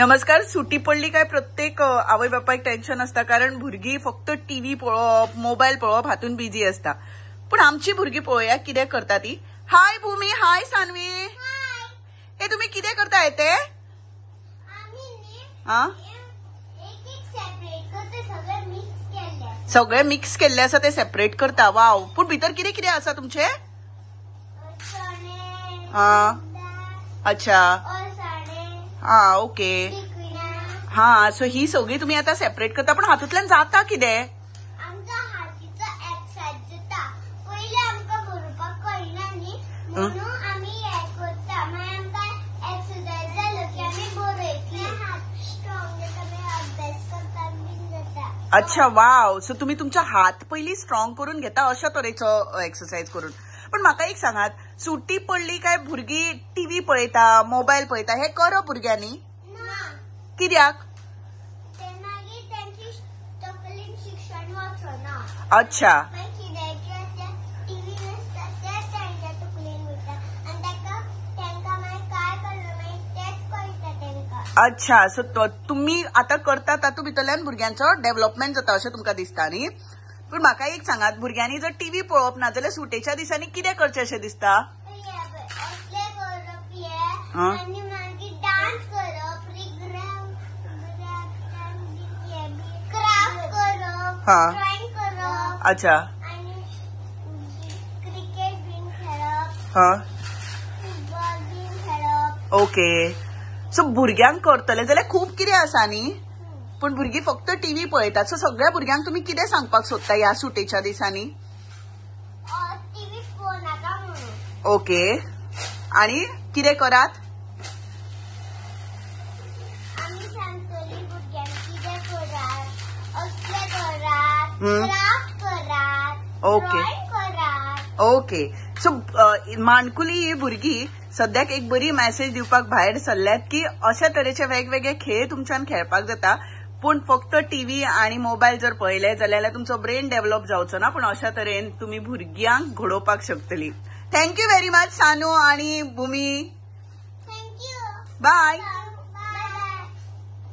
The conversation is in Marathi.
नमस्कार. सुटी पडली काय प्रत्येक आवय बापायक टेन्शन असता, कारण भुरगी फक्त टीव्ही पळोवप, मोबाईल पळोवप हातून बिझी असता. पण आमची भुरगी पळोवया कितें करता ती. हाय भूमी, हाय सानवी. हे तुम्ही कितें करता ते? सगळे मिक्स केल्ले आसा ते सेपरेट करता. वाव. पण भितर कितें कितें आसा तुमचे? अच्छा. ओके. सो ही सगळी तुम्ही आता सेपरेट करता. पण हातूंतल्यान जाता कितें? आमच्या हातीचो एक्सरसाइज जाता. पयलीं आमकां बरोवपाक कळना न्ही, म्हणून आमी हे करता. मागीर आमकां एक्सरसाइज जालो की आमी बरयतली. हात स्ट्रॉंग जाता, मागीर अभ्यास करपाक बीन जाता. अच्छा, वाव. सो तुम्ही तुमचा हात पयलीं स्ट्रॉंग करून घेता अशा तरेचो एक्सरसाइज करून. पण म्हाका एक सांगात, सुटी पडली काय भुरगीं टीव्ही पळयता, मोबाईल पळयता, हे करप भुरग्यांनी? कित्याक? शिक्षण वाचना. अच्छा. अच्छा. सो तुम्ही आता करता तातूंत भितरल्यान भुरग्यांचो डेव्हलपमेंट जाता अशें तुमकां दिसता न्ही? पण म्हाका एक सांगात, भुरग्यांनी जर टीव्ही पळोवप ना जाल्यार सुटेच्या दिसांनी कितें करचें अशें दिसता? डान्स करप, क्राफ्ट करप, ड्रॉइंग करप. अच्छा. आणि क्रिकेट बीन खेळप, फुटबॉल बीन खेळप. ओके. सो भुरग्यांक करतले जाल्यार खूब कितें आसा न्ही. पण भुरगीं फक्त टीव्ही पळयतात. सो सगळ्या भुरग्यांक तुम्ही कितें सांगपाक सोदता ह्या सुटेच्या दिसांनी? टीव्ही पळोवं नाका म्हणून. ओके. आणि कितें करात? आमी सांगतली भुरग्यांक कितें करात, असलें करात, क्राफ्ट करात, ड्रॉइंग करात. ओके. सो माणकुली ही भुरगीं सद्याक एक बरी मेसेज दिवपाक भायर सरल्यात की अशा तरेचे वेगवेगळे खेळ तुमच्यान खेळपाक जाता. पण फक्त टीव्ही आणि मोबाईल जर पळयले जाल्यार तुमचो ब्रेन डेव्हलप जावचो ना. पण अशा तरेन तुम्ही भुरग्यांक घडोवपाक शकतली. थँक्यू व्हेरी मच सानू आणि भूमी. थँक्यू. बाय.